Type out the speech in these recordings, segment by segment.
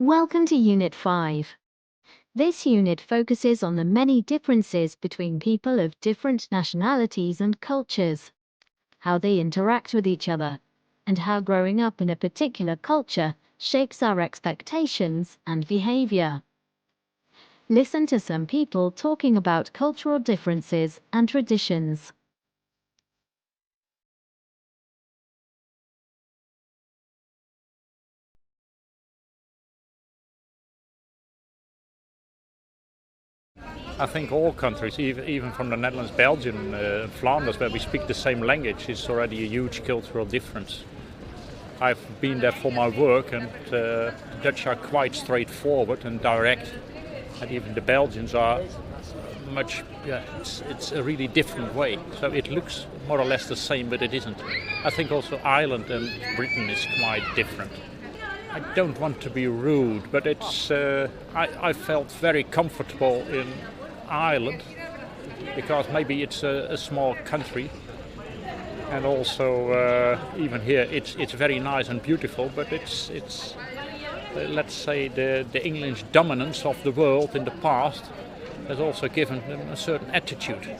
Welcome to Unit 5. This unit focuses on the many differences between people of different nationalities and cultures, how they interact with each other, and how growing up in a particular culture shapes our expectations and behavior. Listen to some people talking about cultural differences and traditions. I think all countries, even from the Netherlands, Belgium, Flanders, where we speak the same language, is already a huge cultural difference. I've been there for my work, and the Dutch are quite straightforward and direct, and even the Belgians are much. It's a really different way. So it looks more or less the same, but it isn't. I think also Ireland and Britain is quite different. I don't want to be rude, but it's. I felt very comfortable in Ireland because maybe it's a small country, and also even here it's very nice and beautiful. But it's let's say the English dominance of the world in the past has also given them a certain attitude.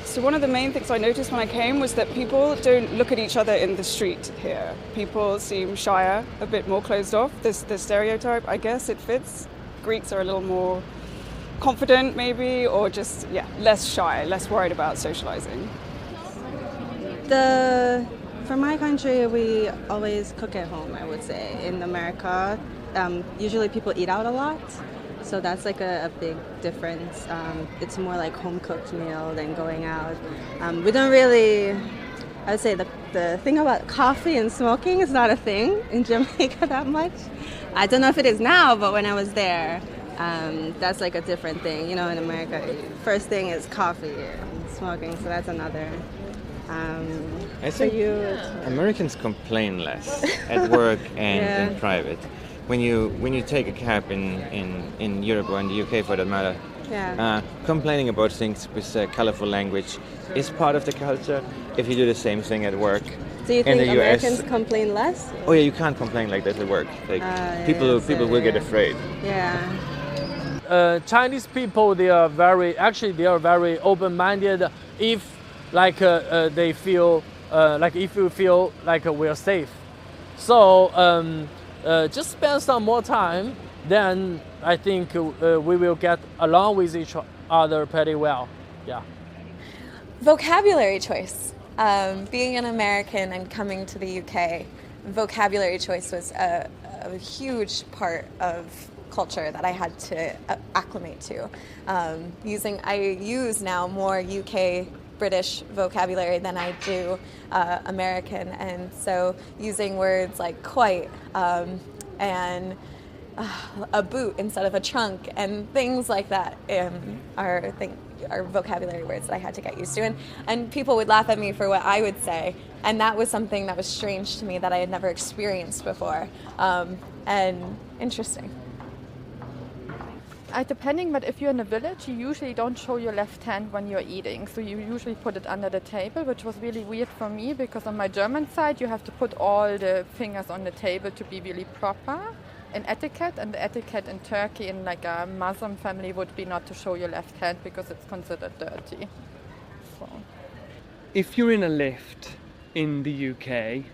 So one of the main things I noticed when I came was that people don't look at each other in the street here. People seem shyer, a bit more closed off. The stereotype, I guess it fits. Greeks are a little more confident maybe, or just, less shy, less worried about socializing. For my country, we always cook at home, I would say. In America, usually people eat out a lot. So that's like a big difference. It's more like home-cooked meal than going out. We don't really, I would say the thing about coffee and smoking is not a thing in Jamaica that much. I don't know if it is now, but when I was there, that's like a different thing. You know, in America, first thing is coffee and smoking, so that's another. I think Americans complain less at work and in private. When you take a cab in Europe or in the UK for that matter, complaining about things with colourful language is part of the culture. If you do the same thing at work, do you in think the Americans US, complain less? Oh yeah, you can't complain like that at work. Like people will get afraid. Yeah. Chinese people, they are very open-minded. If they feel if you feel like we're safe, so just spend some more time. Then I think we will get along with each other pretty well. Yeah. Vocabulary choice. Being an American and coming to the UK, vocabulary choice was a huge part of culture that I had to acclimate to. I use now more UK British vocabulary than I do American, and so using words like quite and a boot instead of a trunk and things like that are vocabulary words that I had to get used to, and people would laugh at me for what I would say, and that was something that was strange to me that I had never experienced before, and interesting. Depending, but if you're in a village, you usually don't show your left hand when you're eating. So you usually put it under the table, which was really weird for me because on my German side, you have to put all the fingers on the table to be really proper in etiquette. And the etiquette in Turkey, in like a Muslim family, would be not to show your left hand because it's considered dirty. So. If you're in a lift in the UK,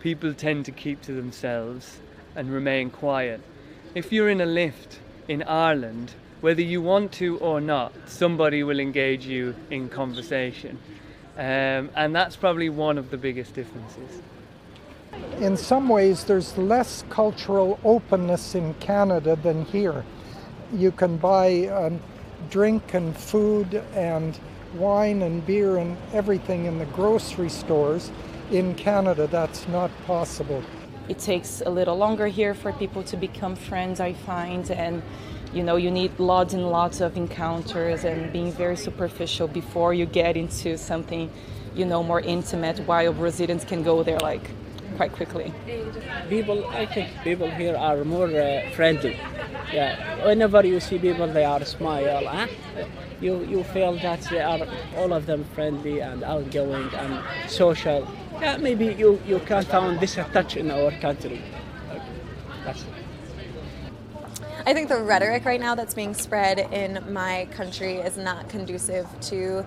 people tend to keep to themselves and remain quiet. If you're in a lift in Ireland, whether you want to or not, somebody will engage you in conversation. And that's probably one of the biggest differences. In some ways, there's less cultural openness in Canada than here. You can buy drink and food and wine and beer and everything in the grocery stores. In Canada, that's not possible. It takes a little longer here for people to become friends, I find, and you need lots and lots of encounters and being very superficial before you get into something, more intimate, while Brazilians can go there quite quickly. I think people here are more friendly. Yeah, whenever you see people, they are smile. You feel that they are all of them friendly and outgoing and social. Yeah, maybe you can't find this touch in our country. That's it. I think the rhetoric right now that's being spread in my country is not conducive to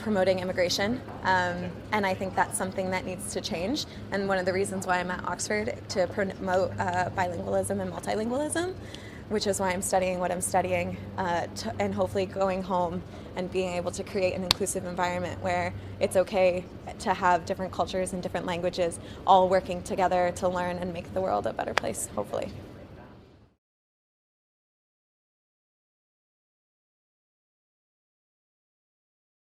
promoting immigration, and I think that's something that needs to change. And one of the reasons why I'm at Oxford to promote bilingualism and multilingualism, which is why I'm studying what I'm studying, and hopefully going home and being able to create an inclusive environment where it's okay to have different cultures and different languages all working together to learn and make the world a better place, hopefully.